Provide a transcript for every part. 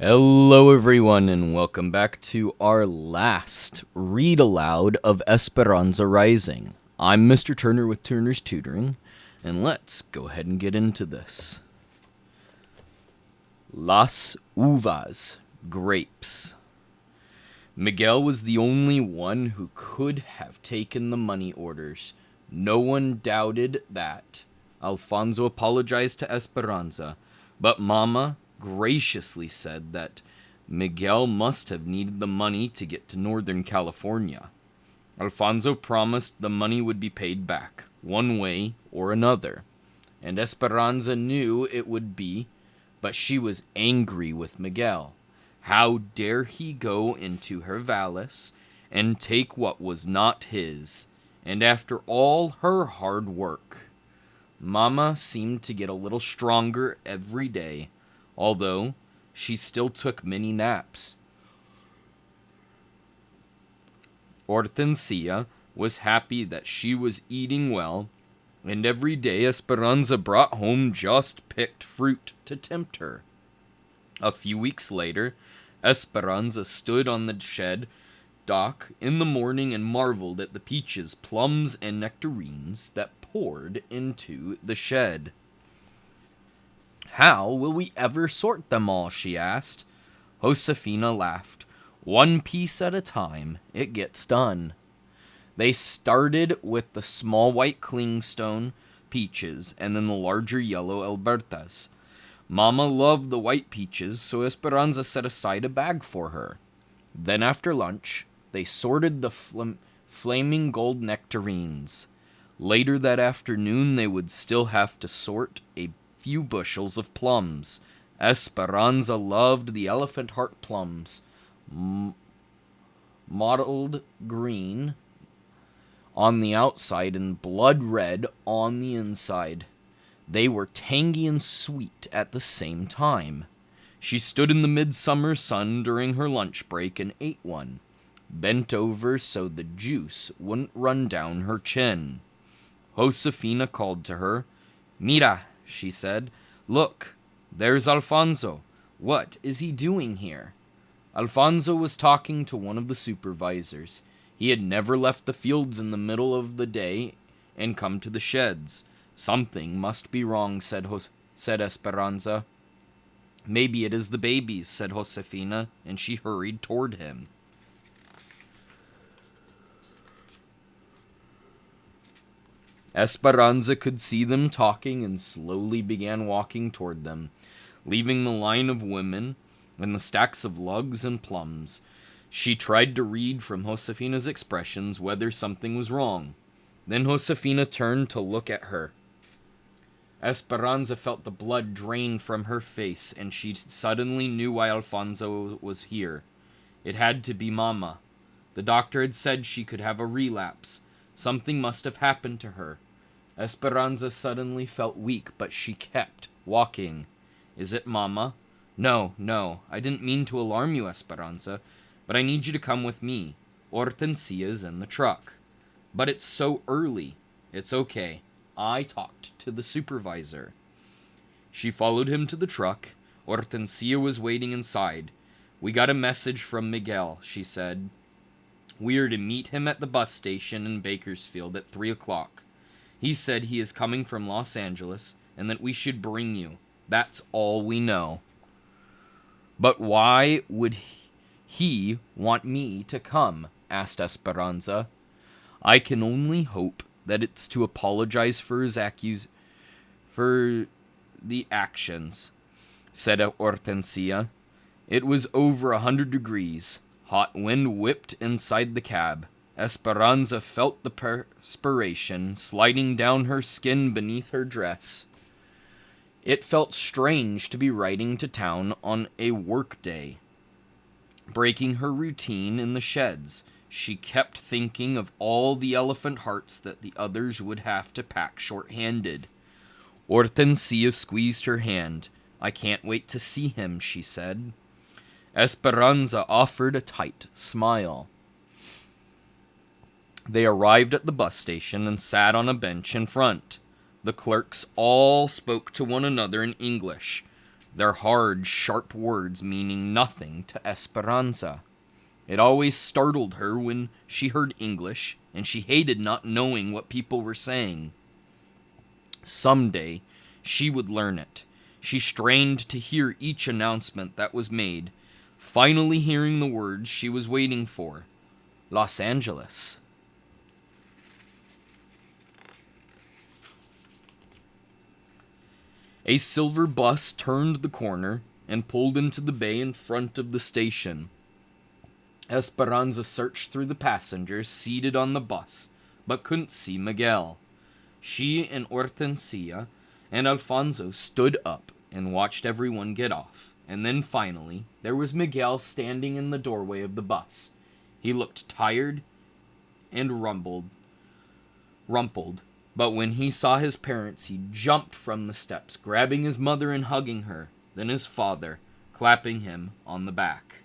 Hello everyone and welcome back to our last read aloud of Esperanza Rising. I'm Mr. Turner with Turner's Tutoring, and let's go ahead and get into this. Las Uvas, grapes. Miguel was the only one who could have taken the money orders. No one doubted that. Alfonso apologized to Esperanza, but Mama graciously said that Miguel must have needed the money to get to Northern California. Alfonso promised the money would be paid back, one way or another, and Esperanza knew it would be, but she was angry with Miguel. How dare he go into her valise and take what was not his, and after all her hard work? Mama seemed to get a little stronger every day, although she still took many naps. Hortensia was happy that she was eating well, and every day Esperanza brought home just picked fruit to tempt her. A few weeks later, Esperanza stood on the shed dock in the morning and marveled at the peaches, plums, and nectarines that poured into the shed. "How will we ever sort them all?" she asked. Josefina laughed. "One piece at a time, it gets done." They started with the small white clingstone peaches and then the larger yellow Albertas. Mama loved the white peaches, so Esperanza set aside a bag for her. Then after lunch, they sorted the flaming gold nectarines. Later that afternoon, they would still have to sort a few bushels of plums. Esperanza loved the elephant heart plums, mottled green on the outside and blood red on the inside. They were tangy and sweet at the same time. She stood in the midsummer sun during her lunch break and ate one, bent over so the juice wouldn't run down her chin. Josefina called to her. "Mira," she said. "Look, there's Alfonso. What is he doing here?" Alfonso was talking to one of the supervisors. He had never left the fields in the middle of the day and come to the sheds. "Something must be wrong," said Esperanza. "Maybe it is the babies," said Josefina, and she hurried toward him. Esperanza could see them talking and slowly began walking toward them, leaving the line of women and the stacks of lugs and plums. She tried to read from Josefina's expressions whether something was wrong. Then Josefina turned to look at her. Esperanza felt the blood drain from her face, and she suddenly knew why Alfonso was here. It had to be Mama. The doctor had said she could have a relapse. Something must have happened to her. Esperanza suddenly felt weak, but she kept walking. "Is it Mama?" No, I didn't mean to alarm you, Esperanza, but I need you to come with me. Hortensia's in the truck." "But it's so early." "It's okay. I talked to the supervisor." She followed him to the truck. Hortensia was waiting inside. "We got a message from Miguel," she said. "We are to meet him at the bus station in Bakersfield at 3 o'clock. He said he is coming from Los Angeles and that we should bring you. That's all we know." "But why would he want me to come?" asked Esperanza. "I can only hope that it's to apologize for his for the actions," said Hortensia. It was over 100 degrees. Hot wind whipped inside the cab. Esperanza felt the perspiration sliding down her skin beneath her dress. It felt strange to be riding to town on a work day, breaking her routine in the sheds. She kept thinking of all the elephant hearts that the others would have to pack short-handed. Hortensia squeezed her hand. "I can't wait to see him," she said. Esperanza offered a tight smile. They arrived at the bus station and sat on a bench in front. The clerks all spoke to one another in English. their hard, sharp words meaning nothing to Esperanza. It always startled her when she heard English, and she hated not knowing what people were saying. Someday, she would learn it. She strained to hear each announcement that was made, finally hearing the words she was waiting for. Los Angeles. A silver bus turned the corner and pulled into the bay in front of the station. Esperanza searched through the passengers seated on the bus, but couldn't see Miguel. She and Hortensia and Alfonso stood up and watched everyone get off, and then finally, there was Miguel standing in the doorway of the bus. He looked tired and rumpled, but when he saw his parents, he jumped from the steps, grabbing his mother and hugging her, then his father, clapping him on the back.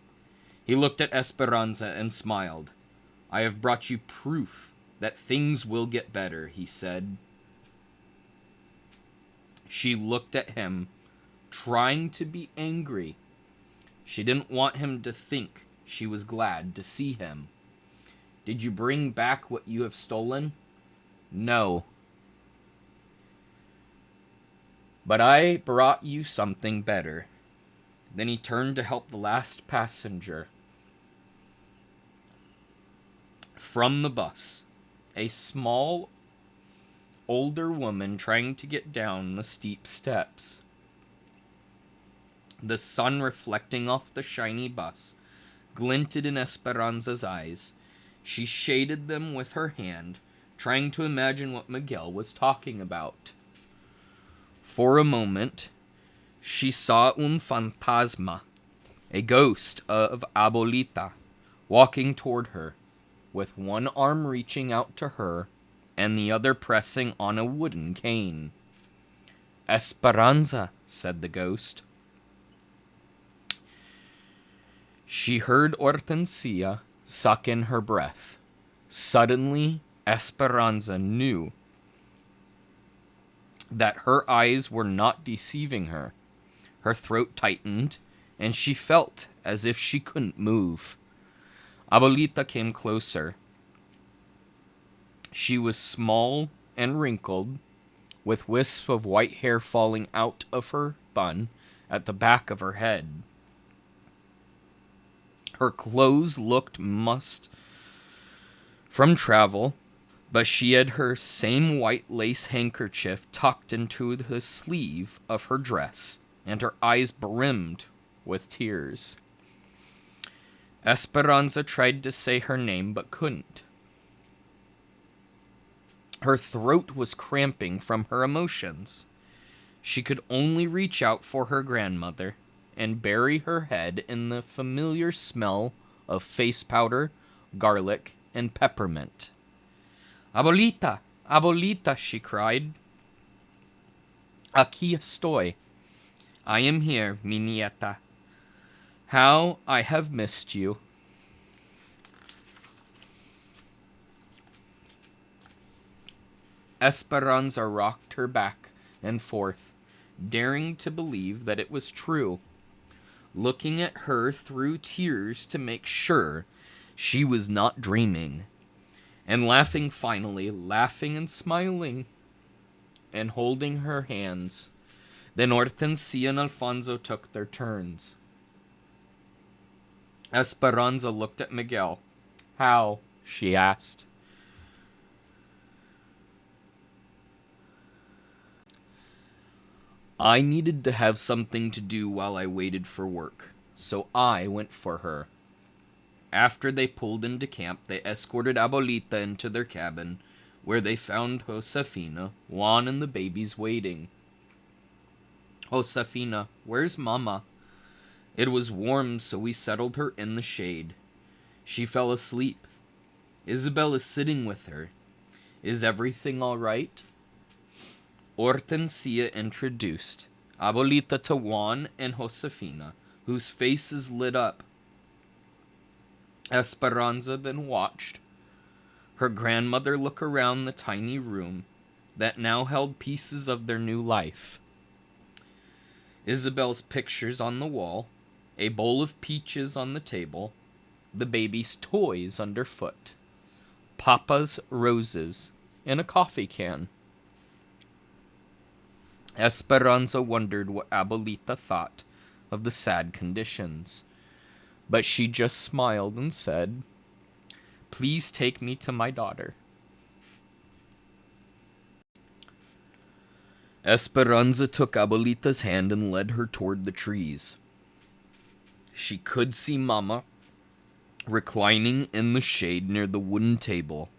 He looked at Esperanza and smiled. "I have brought you proof that things will get better," he said. She looked at him, trying to be angry. She didn't want him to think she was glad to see him. "Did you bring back what you have stolen?" "No. But I brought you something better." Then he turned to help the last passenger from the bus, a small, older woman trying to get down the steep steps. The sun reflecting off the shiny bus glinted in Esperanza's eyes. She shaded them with her hand, trying to imagine what Miguel was talking about. For a moment, she saw un fantasma, a ghost of Abuelita, walking toward her, with one arm reaching out to her and the other pressing on a wooden cane. "Esperanza," said the ghost. She heard Hortensia suck in her breath. Suddenly, Esperanza knew that her eyes were not deceiving her. Her throat tightened, and she felt as if she couldn't move. Abuelita came closer. She was small and wrinkled, with wisps of white hair falling out of her bun at the back of her head. Her clothes looked mussed from travel, but she had her same white lace handkerchief tucked into the sleeve of her dress, and her eyes brimmed with tears. Esperanza tried to say her name, but couldn't. Her throat was cramping from her emotions. She could only reach out for her grandmother and bury her head in the familiar smell of face powder, garlic, and peppermint. "Abuelita, Abuelita," she cried. "Aquí estoy. I am here, mi nieta. How I have missed you." Esperanza rocked her back and forth, daring to believe that it was true, looking at her through tears to make sure she was not dreaming, and laughing finally, laughing and smiling, and holding her hands. Then Hortensia and Alfonso took their turns. Esperanza looked at Miguel. "How?" she asked. "I needed to have something to do while I waited for work, so I went for her." After they pulled into camp, they escorted Abuelita into their cabin, where they found Josefina, Juan, and the babies waiting. "Josefina, where's Mama?" "It was warm, so we settled her in the shade. She fell asleep. Isabel is sitting with her. Is everything all right?" Hortensia introduced Abuelita to Juan and Josefina, whose faces lit up. Esperanza then watched her grandmother look around the tiny room that now held pieces of their new life. Isabel's pictures on the wall, a bowl of peaches on the table, the baby's toys underfoot, Papa's roses, and a coffee can. Esperanza wondered what Abuelita thought of the sad conditions, but she just smiled and said, "Please take me to my daughter." Esperanza took Abuelita's hand and led her toward the trees. She could see Mama reclining in the shade near the wooden table.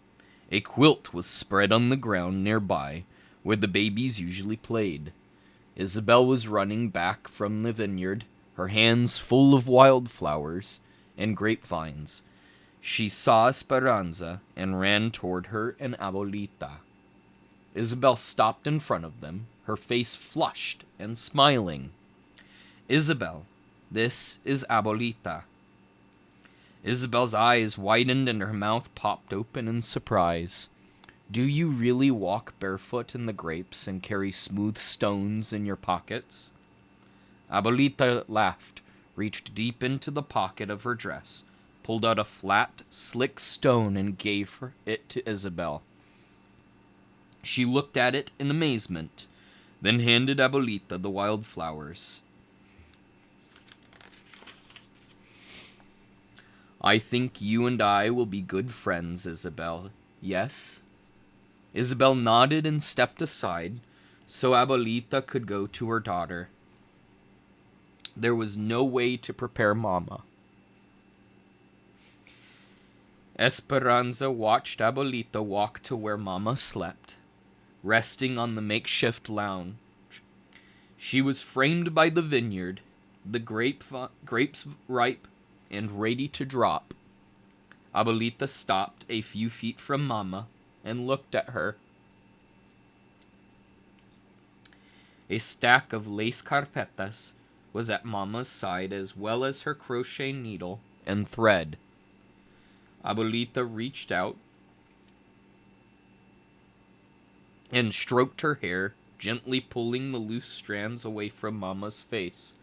A quilt was spread on the ground nearby, where the babies usually played. Isabel was running back from the vineyard, her hands full of wildflowers and grapevines. She saw Esperanza and ran toward her and Abuelita. Isabel stopped in front of them, her face flushed and smiling. "Isabel, this is Abuelita." Isabel's eyes widened and her mouth popped open in surprise. "Do you really walk barefoot in the grapes and carry smooth stones in your pockets?" Abuelita laughed, reached deep into the pocket of her dress, pulled out a flat, slick stone and gave it to Isabel. She looked at it in amazement, then handed Abuelita the wildflowers. "I think you and I will be good friends, Isabel. Yes?" Isabel nodded and stepped aside so Abuelita could go to her daughter. There was no way to prepare Mama. Esperanza watched Abuelita walk to where Mama slept, resting on the makeshift lounge. She was framed by the vineyard, the grapes ripe and ready to drop. Abuelita stopped a few feet from Mama and looked at her. A stack of lace carpetas was at Mama's side, as well as her crochet needle and thread. Abuelita reached out and stroked her hair, gently pulling the loose strands away from Mama's face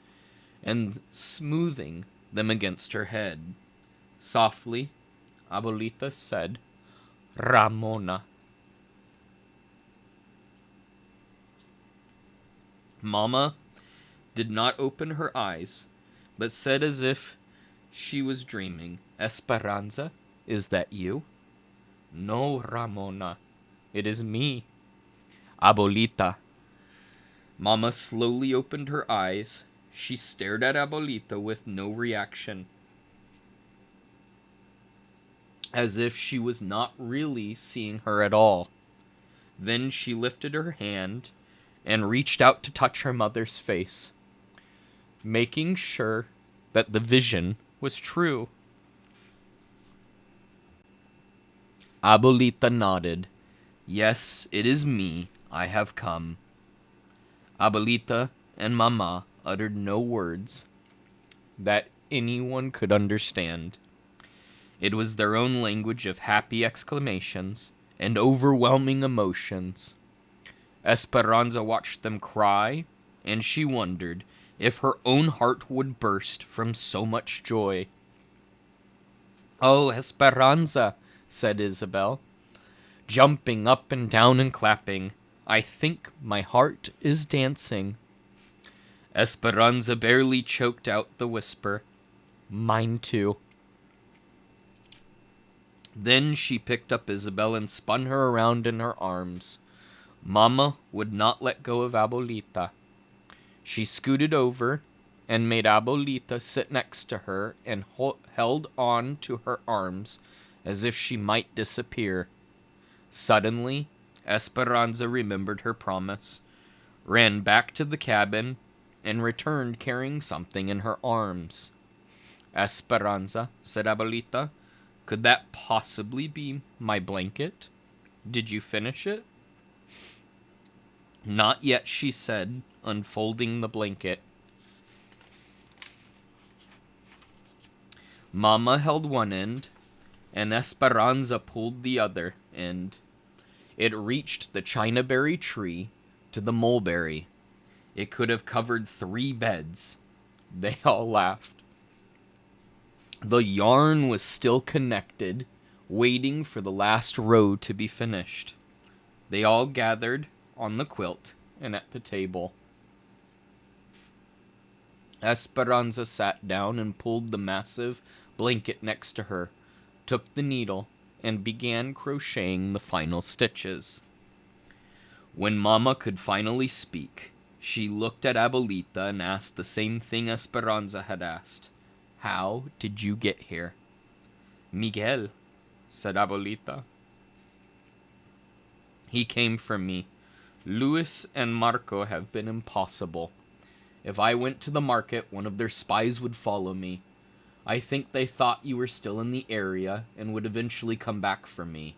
and smoothing them against her head. Softly, Abuelita said, "Ramona." Mama did not open her eyes, but said as if she was dreaming, "Esperanza, is that you?" "No, Ramona, it is me, Abuelita." Mama slowly opened her eyes. She stared at Abuelita with no reaction, as if she was not really seeing her at all. Then she lifted her hand and reached out to touch her mother's face, making sure that the vision was true. Abuelita nodded. "Yes, it is me. I have come." Abuelita and Mama uttered no words that anyone could understand. It was their own language of happy exclamations and overwhelming emotions. Esperanza watched them cry, and she wondered if her own heart would burst from so much joy. "Oh, Esperanza," said Isabel, jumping up and down and clapping. "I think my heart is dancing." Esperanza barely choked out the whisper, "Mine too." Then she picked up Isabel and spun her around in her arms. Mama would not let go of Abuelita. She scooted over and made Abuelita sit next to her and held on to her arms as if she might disappear. Suddenly, Esperanza remembered her promise, ran back to the cabin, and returned carrying something in her arms. "Esperanza," said Abuelita, "could that possibly be my blanket? Did you finish it?" "Not yet," she said, unfolding the blanket. Mama held one end, and Esperanza pulled the other end. It reached the chinaberry tree to the mulberry. It could have covered 3 beds. They all laughed. The yarn was still connected, waiting for the last row to be finished. They all gathered on the quilt and at the table. Esperanza sat down and pulled the massive blanket next to her, took the needle, and began crocheting the final stitches. When Mama could finally speak, she looked at Abuelita and asked the same thing Esperanza had asked. How did you get here? Miguel, said Abuelita. He came for me. Luis and Marco have been impossible. If I went to the market, one of their spies would follow me. I think they thought you were still in the area and would eventually come back for me.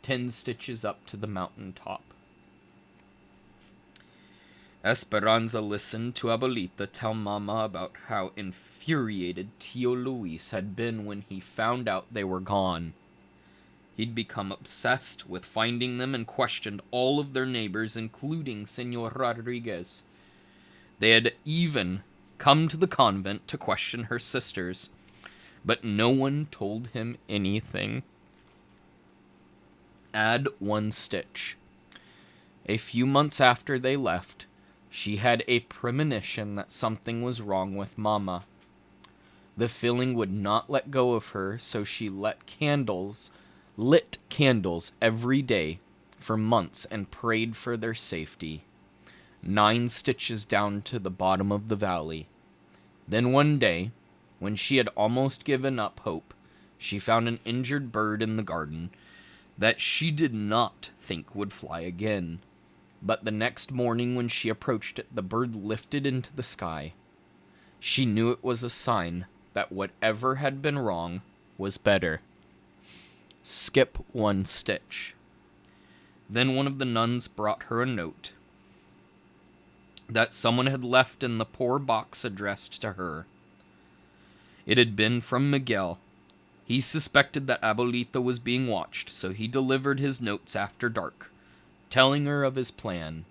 10 stitches up to the mountain top. Esperanza listened to Abuelita tell Mama about how infuriated Tio Luis had been when he found out they were gone. He'd become obsessed with finding them and questioned all of their neighbors, including Senor Rodriguez. They had even come to the convent to question her sisters, but no one told him anything. Add 1 stitch. A few months after they left, she had a premonition that something was wrong with Mama. The feeling would not let go of her, so she lit candles every day for months and prayed for their safety. 9 stitches down to the bottom of the valley. Then one day, when she had almost given up hope, she found an injured bird in the garden that she did not think would fly again. But the next morning when she approached it, the bird lifted into the sky. She knew it was a sign that whatever had been wrong was better. Skip 1 stitch. Then one of the nuns brought her a note that someone had left in the poor box addressed to her. It had been from Miguel. He suspected that Abuelita was being watched, so he delivered his notes after dark, telling her of his plan.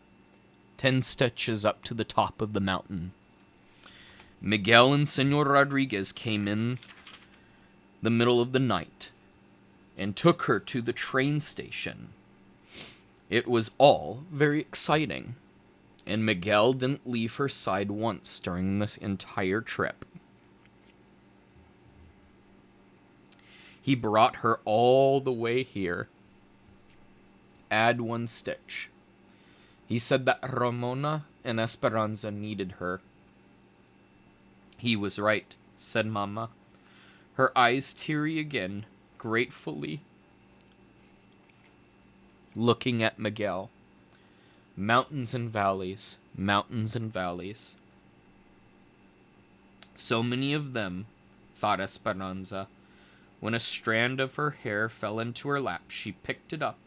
10 stitches up to the top of the mountain. Miguel and Senor Rodriguez came in the middle of the night and took her to the train station. It was all very exciting, and Miguel didn't leave her side once during this entire trip. He brought her all the way here. Add 1 stitch. He said that Ramona and Esperanza needed her. He was right, said Mama, her eyes teary again, gratefully looking at Miguel. Mountains and valleys, mountains and valleys. So many of them, thought Esperanza. When a strand of her hair fell into her lap, she picked it up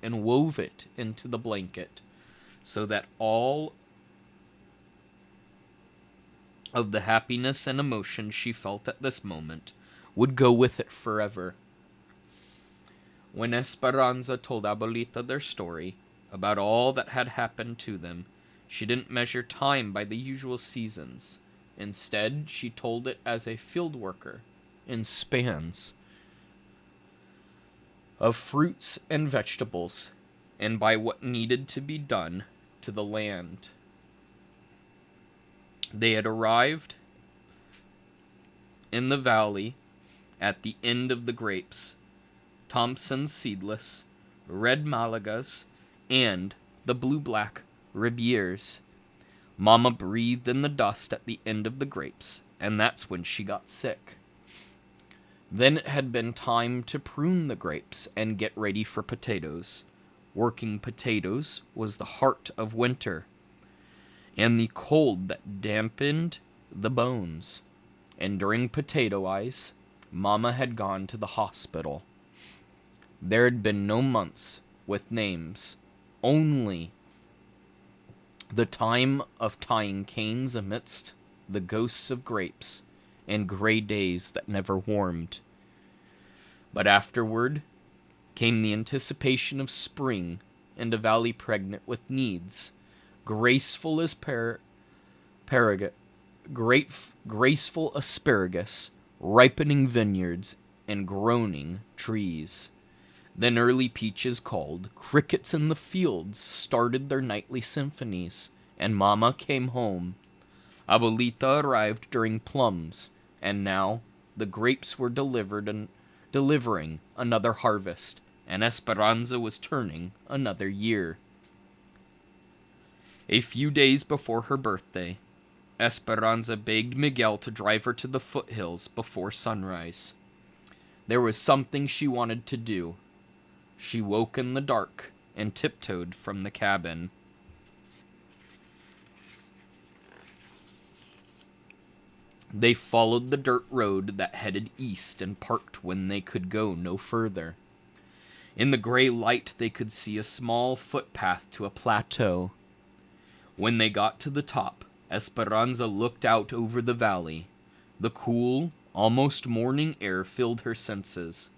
and wove it into the blanket, so that all of the happiness and emotion she felt at this moment would go with it forever. When Esperanza told Abuelita their story, about all that had happened to them, she didn't measure time by the usual seasons. Instead, she told it as a field worker, in spans of fruits and vegetables, and by what needed to be done to the land. They had arrived in the valley at the end of the grapes, Thompson's seedless, red Malagas, and the blue-black Ribiers. Mama breathed in the dust at the end of the grapes, and that's when she got sick. Then it had been time to prune the grapes and get ready for potatoes. Working potatoes was the heart of winter, and the cold that dampened the bones. And during potato ice, Mama had gone to the hospital. There had been no months with names, only the time of tying canes amidst the ghosts of grapes and gray days that never warmed. But afterward came the anticipation of spring and a valley pregnant with needs, graceful as paraga- graceful asparagus, ripening vineyards, and groaning trees. Then early peaches called, crickets in the fields started their nightly symphonies, and Mama came home. Abuelita arrived during plums, and now the grapes were delivering another harvest, and Esperanza was turning another year. A few days before her birthday, Esperanza begged Miguel to drive her to the foothills before sunrise. There was something she wanted to do. She woke in the dark and tiptoed from the cabin. They followed the dirt road that headed east and parked when they could go no further. In the gray light, they could see a small footpath to a plateau. When they got to the top, Esperanza looked out over the valley. The cool, almost morning air filled her senses.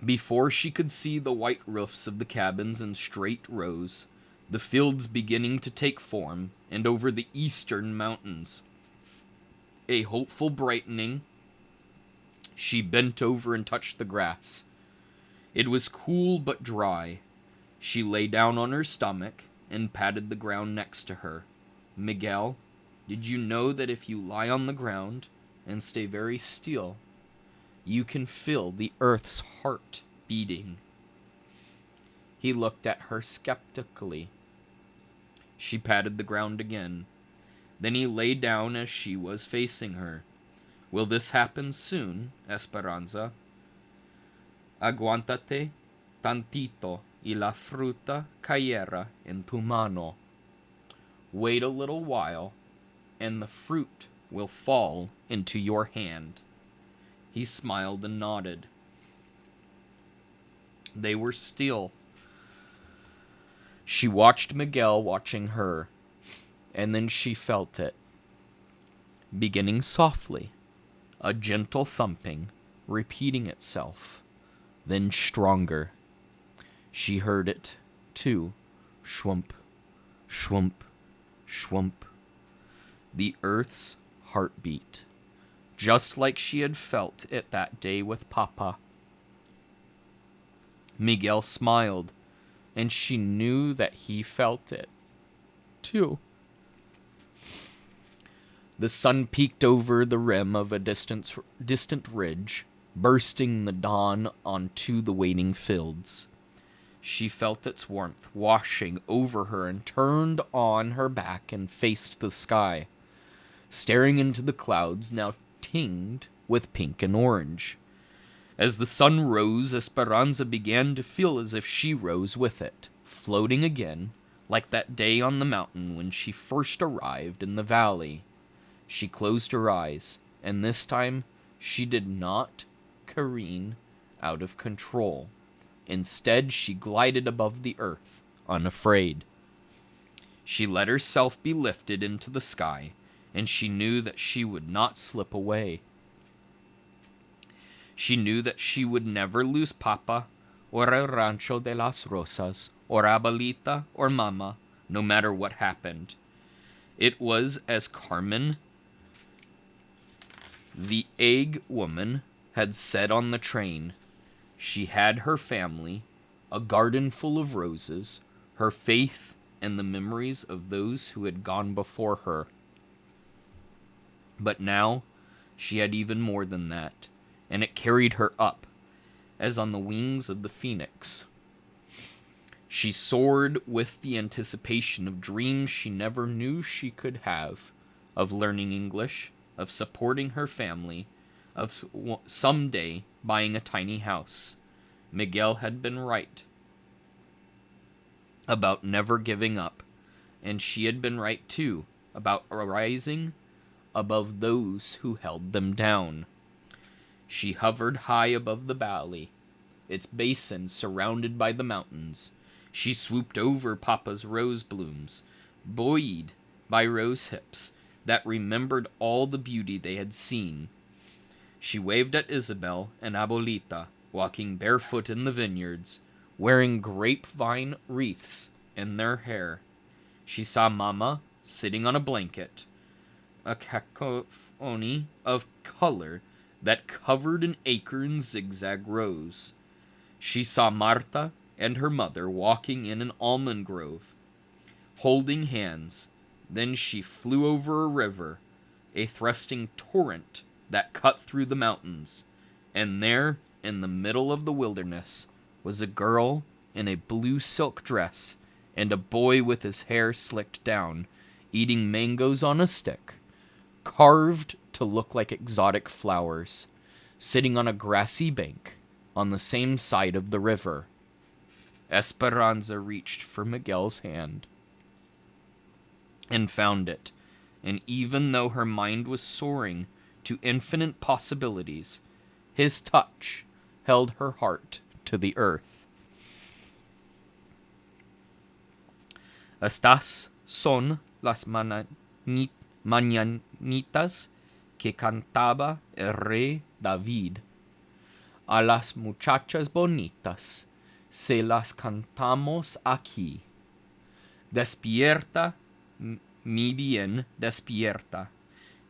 Before she could see the white roofs of the cabins in straight rows, the fields beginning to take form, and over the eastern mountains, a hopeful brightening, she bent over and touched the grass. It was cool but dry. She lay down on her stomach and patted the ground next to her. Miguel, did you know that if you lie on the ground and stay very still, you can feel the earth's heart beating? He looked at her skeptically. She patted the ground again. Then he lay down as she was facing her. Will this happen soon, Esperanza? Aguántate tantito y la fruta cayera en tu mano. Wait a little while, and the fruit will fall into your hand. He smiled and nodded. They were still. She watched Miguel watching her, and then she felt it. Beginning softly, a gentle thumping, repeating itself, then stronger. She heard it, too. Shwump, shwump, shwump. The earth's heartbeat, just like she had felt it that day with Papa. Miguel smiled, and she knew that he felt it, too. The sun peeked over the rim of a distant ridge, bursting the dawn onto the waiting fields. She felt its warmth washing over her and turned on her back and faced the sky, staring into the clouds now tinged with pink and orange. As the sun rose, Esperanza began to feel as if she rose with it, floating again, like that day on the mountain when she first arrived in the valley. She closed her eyes, and this time she did not careen out of control. Instead, she glided above the earth, unafraid. She let herself be lifted into the sky, and she knew that she would not slip away. She knew that she would never lose Papa, or El Rancho de las Rosas, or Abuelita, or Mama, no matter what happened. It was as Carmen, the egg woman, had said on the train. She had her family, a garden full of roses, her faith, and the memories of those who had gone before her. But now she had even more than that, and it carried her up, as on the wings of the phoenix. She soared with the anticipation of dreams she never knew she could have, of learning English, of supporting her family, of someday buying a tiny house. Miguel had been right about never giving up, and she had been right too about rising above those who held them down. She hovered high above the valley, its basin surrounded by the mountains. She swooped over Papa's rose blooms, buoyed by rose hips that remembered all the beauty they had seen. She waved at Isabel and Abuelita, walking barefoot in the vineyards, wearing grapevine wreaths and their hair. She saw Mama sitting on a blanket, a cacophony of color that covered an acre in zigzag rows. She saw Marta and her mother walking in an almond grove, holding hands. Then she flew over a river, a thrusting torrent that cut through the mountains, and there, in the middle of the wilderness, was a girl in a blue silk dress and a boy with his hair slicked down, eating mangoes on a stick, carved to look like exotic flowers, sitting on a grassy bank on the same side of the river. Esperanza reached for Miguel's hand and found it, and even though her mind was soaring to infinite possibilities, his touch held her heart to the earth. Estas son las mañanitas que cantaba el rey David. A las muchachas bonitas se las cantamos aquí. Despierta, mi bien, despierta.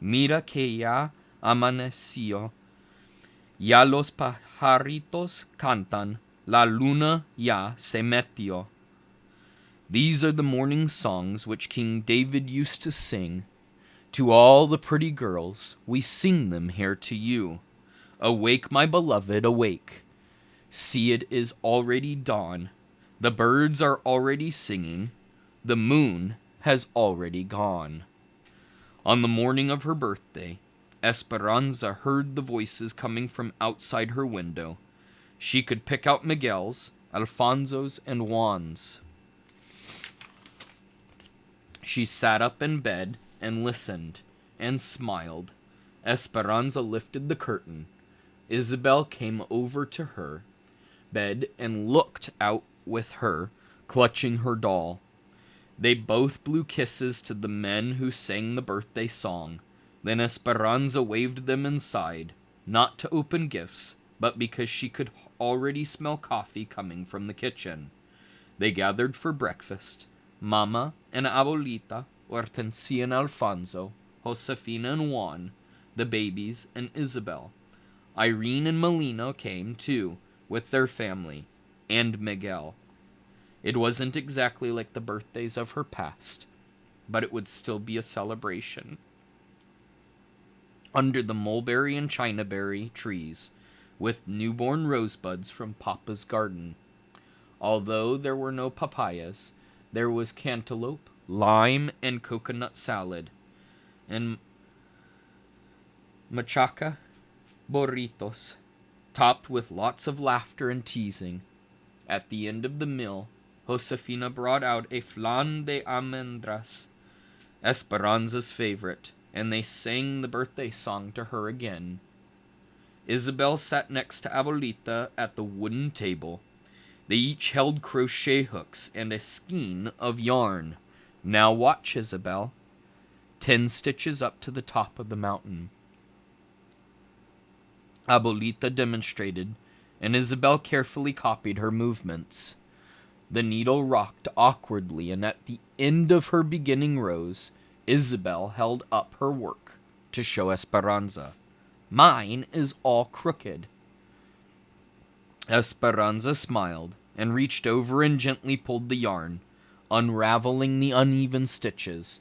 Mira que ya amaneció. Ya los pajaritos cantan. La luna ya se metió. These are the morning songs which King David used to sing. To all the pretty girls, we sing them here to you. Awake, my beloved, awake. See, it is already dawn. The birds are already singing. The moon has already gone. On the morning of her birthday, Esperanza heard the voices coming from outside her window. She could pick out Miguel's, Alfonso's, and Juan's. She sat up in bed and listened and smiled. Esperanza lifted the curtain. Isabel came over to her bed and looked out with her, clutching her doll. They both blew kisses to the men who sang the birthday song. Then Esperanza waved them inside, not to open gifts, but because she could already smell coffee coming from the kitchen. They gathered for breakfast. Mama and Abuelita, Hortensia and Alfonso, Josefina and Juan, the babies, and Isabel. Irene and Melina came, too, with their family, and Miguel. It wasn't exactly like the birthdays of her past, but it would still be a celebration. Under the mulberry and chinaberry trees, with newborn rosebuds from Papa's garden. Although there were no papayas, there was cantaloupe, lime, and coconut salad, and machaca burritos, topped with lots of laughter and teasing. At the end of the meal, Josefina brought out a flan de almendras, Esperanza's favorite, and they sang the birthday song to her again. Isabel sat next to Abuelita at the wooden table. They each held crochet hooks and a skein of yarn. Now watch, Isabel. 10 stitches up to the top of the mountain. Abuelita demonstrated, and Isabel carefully copied her movements. The needle rocked awkwardly, and at the end of her beginning rows, Isabel held up her work to show Esperanza. Mine is all crooked. Esperanza smiled and reached over and gently pulled the yarn, unraveling the uneven stitches.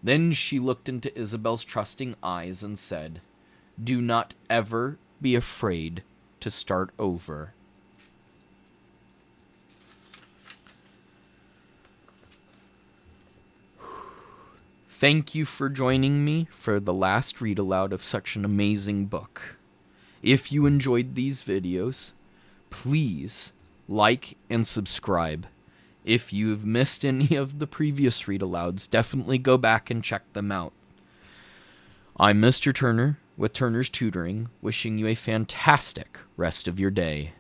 Then she looked into Isabel's trusting eyes and said, "Do not ever be afraid to start over." Thank you for joining me for the last read aloud of such an amazing book. If you enjoyed these videos, please like and subscribe. If you've missed any of the previous read alouds, definitely go back and check them out. I'm Mr. Turner with Turner's Tutoring, wishing you a fantastic rest of your day.